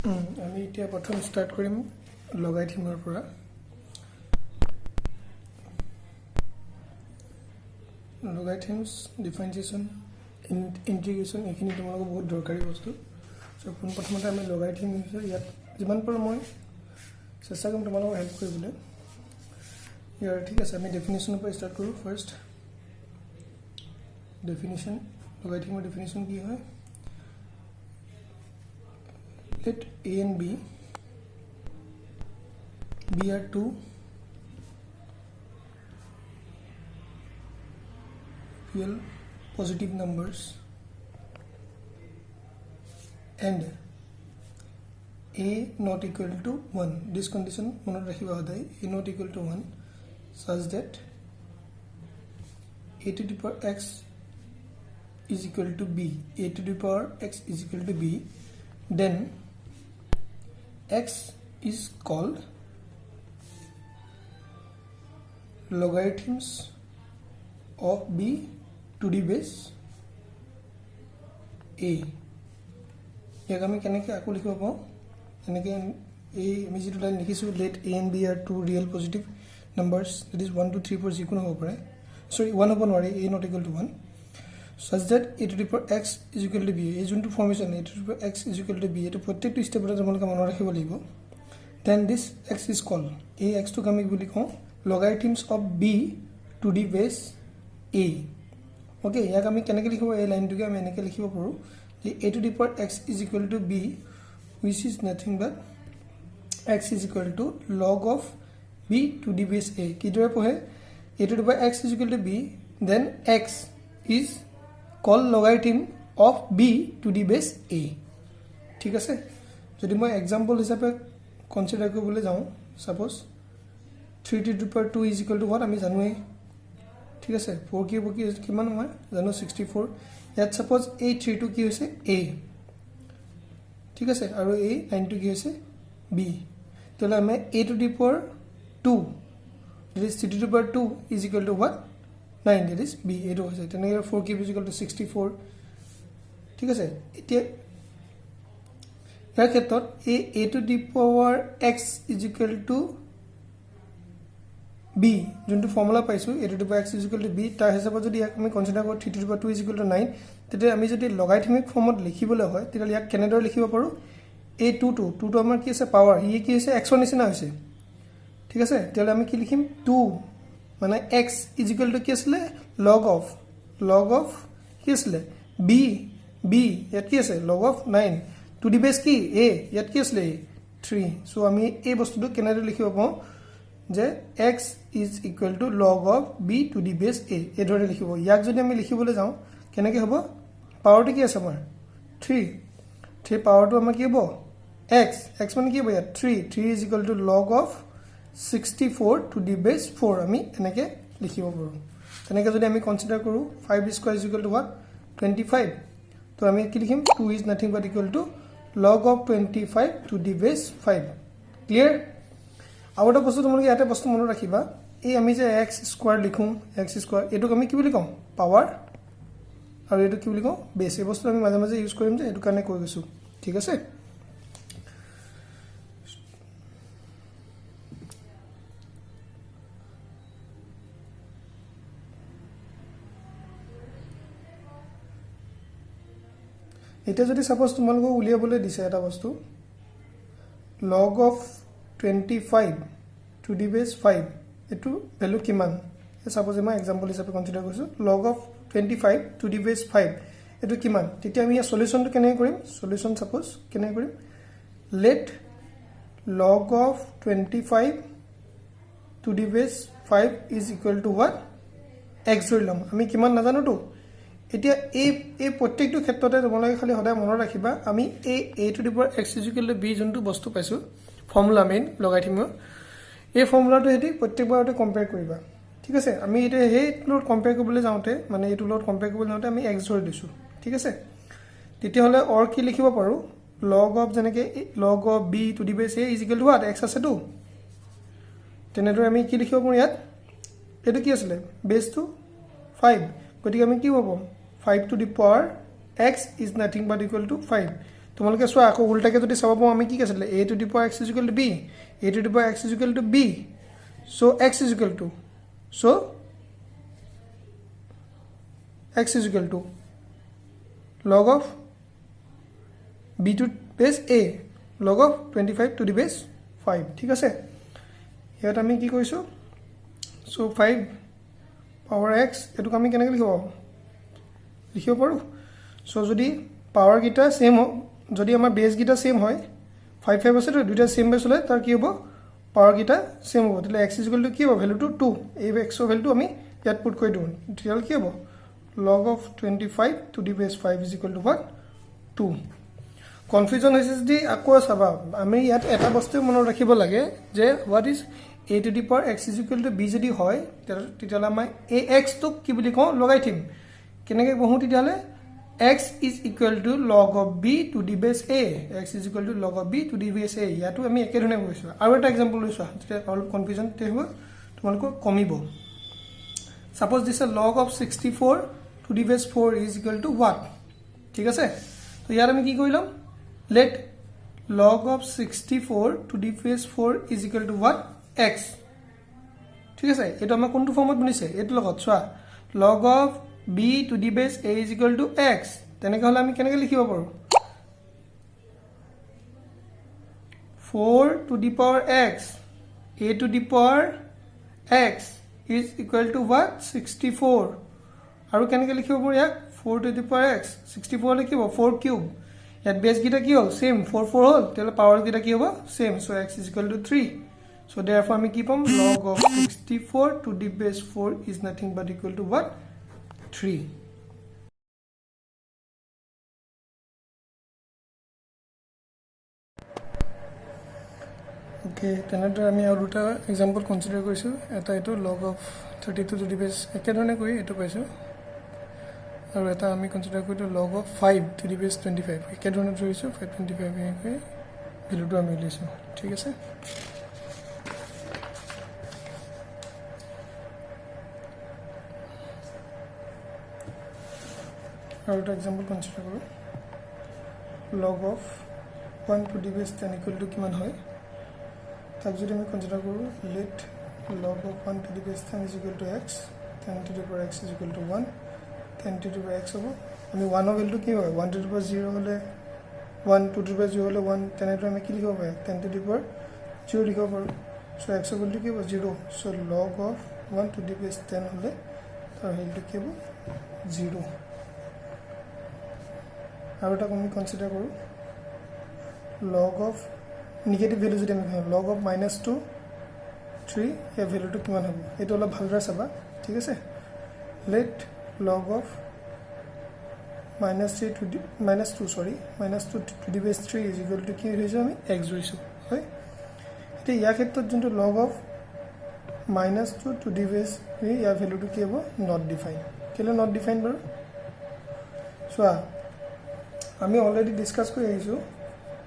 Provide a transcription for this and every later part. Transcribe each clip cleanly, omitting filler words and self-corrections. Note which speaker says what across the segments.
Speaker 1: আমি এতিয়া প্ৰথম ষ্টাৰ্ট কৰিম লগাৰিথমৰ পৰা লগাৰিথমছ ডিফাৰেন্সিয়েশ্যন ইন্টিগ্ৰেশ্যন এইখিনি তোমালোকৰ বহুত দৰকাৰী বস্তু সো প্ৰথমতে আমি লগাৰিথম ইয়াত যিমান পাৰো মই চেষ্টা কৰিম তোমালোকক হেল্প কৰিবলৈ ইয়াৰ ঠিক আছে আমি ডেফিনিশ্যনৰ পৰা ষ্টাৰ্ট কৰো ফাৰ্ষ্ট ডেফিনিশ্যন লগাৰিথমৰ ডেফিনিশ্যন কি হয় let a and b are two real positive numbers and a not equal to 1 this condition monot rakhiba hodai a not equal to 1 such that a to the power x is equal to b a to the power x is equal to b then x is called logarithms of b to the base a ইয়াক আমি কেনেকৈ আকো লিখিব পাওঁ এনেকৈ এই আমি যেটো লাইন লিখিছো let a and b are two real positive numbers that is 1 2 3 4 যিকোনো হ'ব পাৰে সৰি 1 হ'ব নোৱাৰে a not equal to 1 such that a to the power x is equal to b এই যোনটো formation a to the power x is equal to b এটো প্ৰত্যেকটো স্টেপতে তোমালোকে মনত ৰাখিব লাগিব then this x is called a x to আমি বুলি কওঁ logarithms of b to the base a okay ইয়াক আমি কেনেকৈ লিখিব এই লাইনটোকে আমি এনেকৈ লিখিব পাৰো যে a to the power x is equal to b which is nothing but x is equal to log of b to the base a কিদৰে পঢ়ে a to the power x is equal to b then x is called logarithm of b to the base a ঠিক আছে যদি মই example হিচাপে consider কৰিবলৈ যাওঁ suppose 3 to the power 2 is equal to what আমি জানোৱে ঠিক আছে 4 কি কিমান হয় জানো 64 ইয়াত সাপোজ a 3 to কি হৈছে a ঠিক আছে আৰু a 9 to কি হৈছে b তেলে আমি a to the power 2 that is 3 to the power 2 is equal to what 9 that is b এটো হৈছে তেনে 4 কিউব is equal to 64 ঠিক আছে এতিয়া ইয়াৰ ক্ষেত্ৰত a to the power x is equal to b যোনটো ফৰ্মুলা পাইছো a to the power x is equal to b তাৰ হিচাপত যদি ইয়াক আমি কনসিডাৰ কৰো 3 to the power 2 is equal to 9 তেতিয়া আমি যদি লগাৰিথমিক ফৰ্মত লিখিবলৈ হয় তেতিয়া ইয়াক কেনেদৰে লিখিব পাৰো a2 to আমাৰ কি আছে পাৱাৰ ই কি হৈছে x ৰ নিচিনা হৈছে ঠিক আছে তেতিয়া আমি কি লিখিম 2 মানে x is equal to কি আছিল log of কি আছিল b ইয়াত কি আছে log of 9 to the base কি a ইয়াত কি আছিল 3 সো আমি এই বস্তুটো কেনেদৰে লিখিব পাওঁ যে x is equal to log of b to the base a এই ধৰণে লিখিব ইয়াক যদি আমি লিখিবলৈ যাওঁ কেনেকৈ হ'ব পাৱাৰটো কি আছে আমাৰ 3 পাৱাৰটো আমাৰ কি হ'ব x মানে কি হ'ব ইয়াত 3 is equal to log of 64 to the base 4 আমি এনেকৈ লিখিব পাৰো তেনেকৈ যদি আমি কনসিডাৰ কৰো 5 square is equal to what 25 তো আমি কি লিখিম 2 is nothing but equal to log of 25 to the base 5 clear out of বস্তু তোমালোকে ইয়াতে বস্তু মনত ৰাখিবা এই আমি যে x স্কয়াৰ লিখো x স্কয়াৰ এটো আমি কি বুলি কওঁ পাৱাৰ আৰু এটো কি বুলি কওঁ বেস এই বস্তু আমি মাজে মাজে ইউজ কৰিম যে এটো কাৰণে কৈ গৈছো ঠিক আছে এটা যদি সাপোজ তোমালোকক উলিয়াবলৈ দিছে এটা বস্তু log of 25 to the base 5 এটো ভ্যালু কিমান সাপোজ মই एग्जांपल হিচাপে কনসিডাৰ কৰিছো log of 25 to the base 5 এটো কিমান তেতিয়া আমি সলিউশনটো কেনে কৰিম সলিউশন সাপোজ কেনে কৰিম let log of 25 to the base 5 is equal to what x ধৰিলাম আমি কিমান নাজানো তো এতিয়া এই প্ৰত্যেকটো ক্ষেত্ৰতে তোমালোকে খালি সদায় মনত ৰাখিবা আমি a to the power x is equal to b যোনটো বস্তু পাইছো ফৰ্মুলা মেইন লগাৰিথমৰ এই ফৰ্মুলাটো এটি প্ৰত্যেকবাৰতে কম্পেয়াৰ কৰিবা ঠিক আছে আমি এটা হে লোড কম্পেয়াৰ কৰিবলৈ যাওঁতে মানে এইটো লোড কম্পেয়াৰ কৰিবলৈ যাওঁতে আমি x ধৰি দিছো ঠিক আছে তেতিয়া হলে অৰ কি লিখিব পাৰো log of যেনেকে log of b to the base a is equal to what x আছে তো তেনেদৰে আমি কি লিখিব পাৰো ইয়াত এটো কি আছিল বেস টু 5 গতিকে আমি কি হ'ব 5 to the power x is nothing but equal to 5 তো তোমালোকে চোৱা আকৌ উল্টাকে যদি চাব পাওঁ আমি কি আছিলে a to the power x is equal to b, a to the power x is equal to b, so x is equal to log of b to base a log of 25 to the base 5 ঠিক আছে ইয়াত আমি কি কৰিছো so 5 power x এটুক আমি কেনেকৈ লিখিব পাৰো so যদি পাৱাৰ গিটা সেম যদি আমাৰ বেস গিটা সেম হয় 5 5 আছে তো দুটা সেম বেস হলে তাৰ কি হ'ব পাৱাৰ গিটা সেম হ'ব তাহলে x = কি হ'ব ভ্যালুটো 2 এই x ৰ ভ্যালুটো আমি ইয়াত পুট কৰি দিও তেতিয়ালে কি হ'ব log of 25 to the base 5 is equal to what 2 confusion হৈছে যদি আকৌ চাবা আমি ইয়াত এটা বস্তু মনত ৰাখিব লাগে যে what is a to the power x is equal to b যদি হয় তেতিয়ালে আমি ax টোক কি বুলি কওঁ লগাই থিম কেনেকৈ বহু তেতিয়ালে x is equal to log of b to the base a x is equal to log of b to the base a ইয়াতো আমি একে ধৰণে কৈছো আৰু এটা एग्जांपल লৈছো তেতিয়া অলপ কনফিউজন তে হ'ব তোমালোকৰ কমিব suppose this is log of 64 to the base 4 is equal to what ঠিক আছে তো ইয়াৰ আমি কি কৰিলাম let log of 64 to the base 4 is equal to what x ঠিক আছে এটা আমাৰ কোনটো ফৰ্মত বনিছে এটো লগত চোৱা log of b to the base a is equal to x তেনেকৈ হলে আমি কেনেকৈ লিখিব পাৰো 4 to the power x a to the power x is equal to what 64 আৰু কেনেকৈ লিখিব পাৰো ইয়াক 4 to the power x 64 লিখিব 4 cube ইয়াত বেস গিটা কি হ'ল সেম 4 4 হ'ল তেলে পাৱাৰ গিটা কি হ'ব same so x is equal to 3 so therefore আমি কি পাম log of 64 to the base 4 is nothing but equal to what 3 okay তেনেদৰে আমি আৰু দুটা एग्जांपल কনসিডাৰ কৰিছো এটা এটো log of 32 to the base একে ধৰণে কৰি এটো পাইছো আৰু এটা আমি কনসিডাৰ কৰিলো log of 5 to the base 25 একে ধৰণে ধৰিছো 525 একে ভ্যালুটো আমি লৈছো ঠিক আছে আৰু এটা एग्जांपल কনসিডাৰ কৰো log of 1 to the base 10 equal to কিমান হয় তাক যদি আমি কনসিডাৰ কৰো let log of 1 to the base 10 is equal to x 10 to the power x is equal to 1 10 to the power x হ'ব আমি 1 ৰ ভ্যালুটো কি হয় 1 to the power 0 হলে 1 2 to the power 0 হলে 1 তেনেকৈ আমি কি লিখিব পাৰো 10 to the power 0 লিখিব পাৰো so x ৰ ভ্যালুটো কি হ'ব 0 so log of 1 to the base 10 হলে তাৰ ভ্যালুটো কি হ'ব 0 আৰু এটা আমি কনসিডাৰ কৰো log of নেগেটিভ ভ্যালু যদি আমি log of -2 3 এর ভ্যালুটো কিমান হ'ব এটা হলো ভালদৰে চাবা ঠিক আছে let log of -2 to the base 3 is equal to কি হৈছে আমি x ধৰিছো হয় এটা ইয়াৰ ক্ষেত্ৰত যোনটো log of -2 to the base 3 ইয়াৰ ভ্যালুটো কি হ'ব not defined কেলে not defined বাৰু চোৱা আমি অলৰেডি ডিসকাস কৰি আহিছো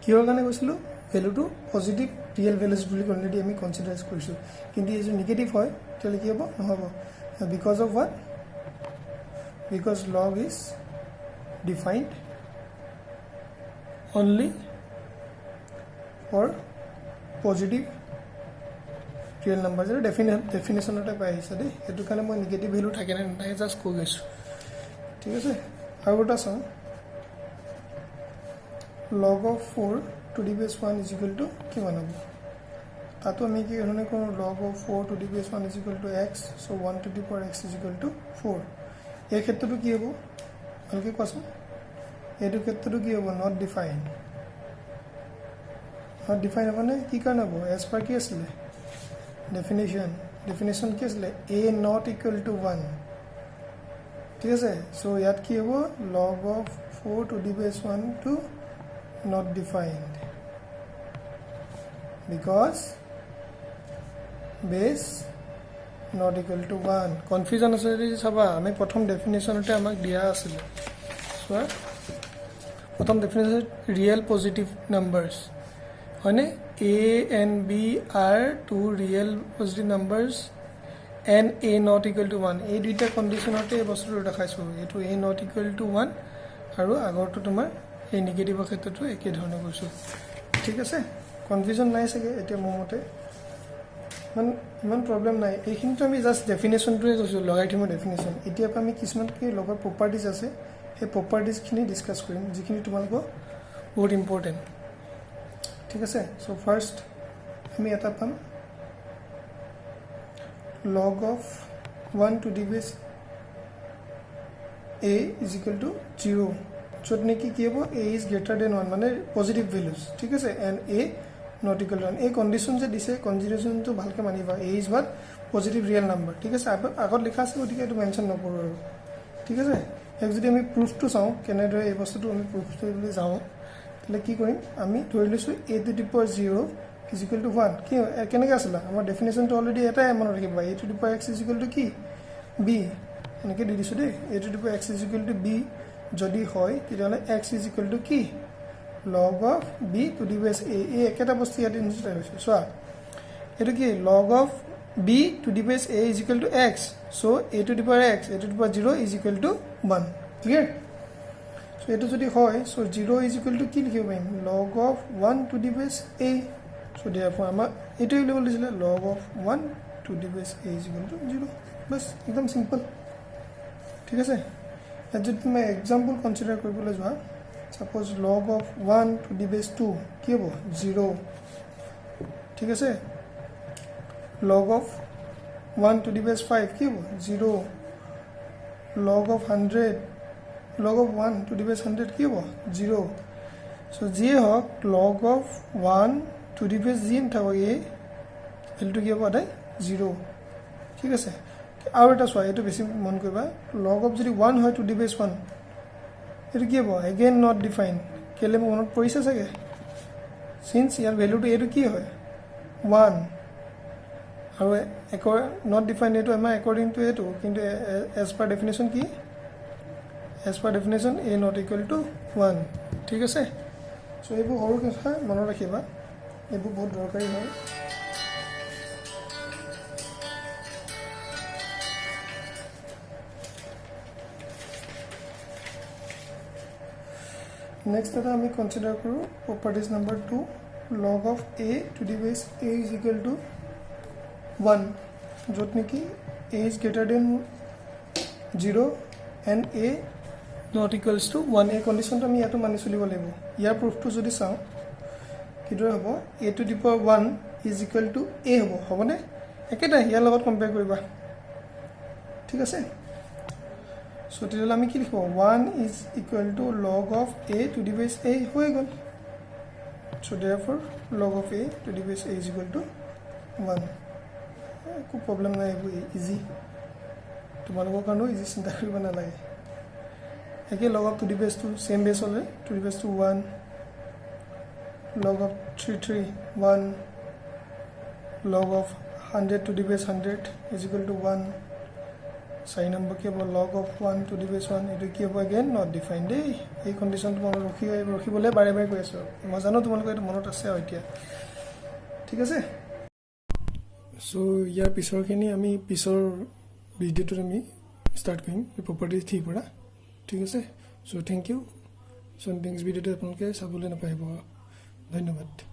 Speaker 1: কিহৰ কাৰণে কৈছিলো ভ্যালুটো পজিটিভ ৰিয়েল ভ্যালুজ বুলি অলৰেডি আমি কনসিডাৰ কৰিছো কিন্তু এই যে নেগেটিভ হয় তেলে কি হ'ব নহব because of what because log is defined only for positive real numbers er definition টা পাই আছে দে এটো কাৰণে মই নেগেটিভ ভ্যালু থাকে না নাই জাস্ট কৈ গৈছো ঠিক আছে আৰু এটা চাও log of 4 to the base 1 is equal to কিমান হ'ব তাতো আমি কি ধৰণে কোন log of 4 to the base 1 is equal to x so 1 to the power x is equal to 4 এই ক্ষেত্ৰটো কি হ'ব ভালকে কোৱাচোন এইটো ক্ষেত্ৰটো কি হ'ব not defined মানে কি কাৰণ হ'ব as per কি আছিল definition কি আছিল a not equal to 1 ঠিক আছে so ইয়াত কি হ'ব log of 4 to the base 1 to not defined because base not equal to 1 confusion আছে যদি চাবা আমি প্ৰথম ডেফিনিশনতে আমাক দিয়া আছিল সো প্ৰথম ডেফিনিশন ৰিয়েল পজিটিভ নাম্বাৰস হয়নে a and b are two real positive numbers and a not equal to 1 এই দুইটা কন্ডিশনতে এই বস্তুটো দেখাইছো এটো a not equal to 1 আৰু আগৰটো তোমাৰ এই নিগেটিভৰ ক্ষেত্ৰতো একে ধৰণে কৰিছোঁ ঠিক আছে কনফিউজন নাই চাগে এতিয়া মোৰ মতে ইমান প্ৰব্লেম নাই এইখিনিতো আমি জাষ্ট ডেফিনেশ্যনটোৱে কৈছোঁ লগাৰিথমৰ ডেফিনেশ্যন এতিয়া আমি কিছুমান কি লগৰ প্ৰপাৰ্টিজ আছে সেই প্ৰপাৰ্টিজখিনি ডিছকাছ কৰিম যিখিনি তোমালোকৰ বহুত ইম্পৰ্টেণ্ট ঠিক আছে চ' ফাৰ্ষ্ট আমি এটা পাম log of 1 to the base a is equal to 0 য'ত নেকি কি হ'ব a is greater than 1 মানে পজিটিভ ভেলুজ ঠিক আছে and a not equal to 1 এই কণ্ডিশ্যন যে দিছে কনজিডাৰেশ্যনটো ভালকৈ মানিবা a is what positive real number ঠিক আছে আগত লিখা আছে গতিকে এইটো মেনশ্যন নকৰোঁ আৰু ঠিক আছে এক যদি আমি প্ৰুফটো চাওঁ কেনেদৰে এই বস্তুটো আমি প্ৰুফ কৰিবলৈ যাওঁ তাহলে কি কৰিম আমি ধৰি লৈছোঁ a to the power 0 is equal to 1 কি কেনেকৈ আছিলে আমাৰ ডেফিনেশ্যনটো অলৰেডি এটাই মনত ৰাখিবা a to the power x is equal to কি b এনেকৈ দি দিছোঁ দেই a to the power x is equal to b যদি হয় তেতিয়াহ'লে x is equal to কি log of b to the base a এই একেটা বস্তু ইয়াত ইনষ্টাৰ হৈছে চোৱা এইটো কি log of b to the base a is equal to x so a to the power x a to the power 0 is equal to 1 clear so এইটো যদি হয় so 0 is equal to কি লিখিব পাৰিম log of 1 to the base a so therefore আমাৰ এইটো level দিছিলে log of 1 to the base a is equal to 0 বস একদম সিম্পল ঠিক আছে যদি তুমি এক্সাম্পল কনসিডাৰ কৰিবলৈ যোৱা suppose log of 1 to the base 2 কি হ'ব 0 ঠিক আছে log of 1 to the base 5 কি হ'ব 0 log of 100 log of 1 to the base 100 কি হ'ব 0 so যিয়ে হওক log of 1 to the base gym থাকক এই ভ্যালুটো কি হ'ব আদাই 0 ঠিক আছে আৰু এটা চোৱা এইটো বেছি মন কৰিবা log of যদি 1 হয় to the base 1 এইটো কি হ'ব again not defined কেলে মনত পৰিছে চাগে since ইয়াৰ ভ্যালুটো এইটো কি হয় 1 আৰু একো not defined এইটো আমাৰ according to এইটো কিন্তু as per definition কি as per definition a not equal to 1 ঠিক আছে সো এইবোৰ সৰু কথা মনত ৰাখিবা এইবোৰ বহুত দৰকাৰী হয় Next that we consider properties number 2 log of a to the base a is equal to 1 jot ki a is greater than 0 and a not equals to 1 a condition to ami yato mani chulibo lagbo yar proof to jodi sao kidore hobo a to the power 1 is equal to a hobo hobone eketa yar logot compare koriba thik ase so therefore আমি কি লিখব 1 is equal to log of a to the base a হৈ গল so therefore log of a to the base a is equal to 1 co problem নাই easy তোমালোকৰ কাৰণে easy চিন্তা কৰিব নালাগে একে log of to the base 2 same base হলে to the base 2 1 log of 3 1 log of 100 to the base 100 is equal to 1 চাৰি number কি হ'ব log of 1 to the base 1 এইটো কি হ'ব again not defined দেই এই কন্ডিশনটো মনত ৰখিবলৈ বাৰে বাৰে কৈ আছো মই জানো তোমালোকৰ এটা মনত আছে এতিয়া ঠিক আছে সো ইয়াৰ পিছৰখিনি আমি পিছৰ ভিডিওটোত আমি ষ্টাৰ্ট কৰিম এই প্ৰপাৰ্টিজ থ্ৰী পৰা ঠিক আছে so thank you so next ভিডিওতে আপোনালোকে চাবলৈ নাপাব ধন্যবাদ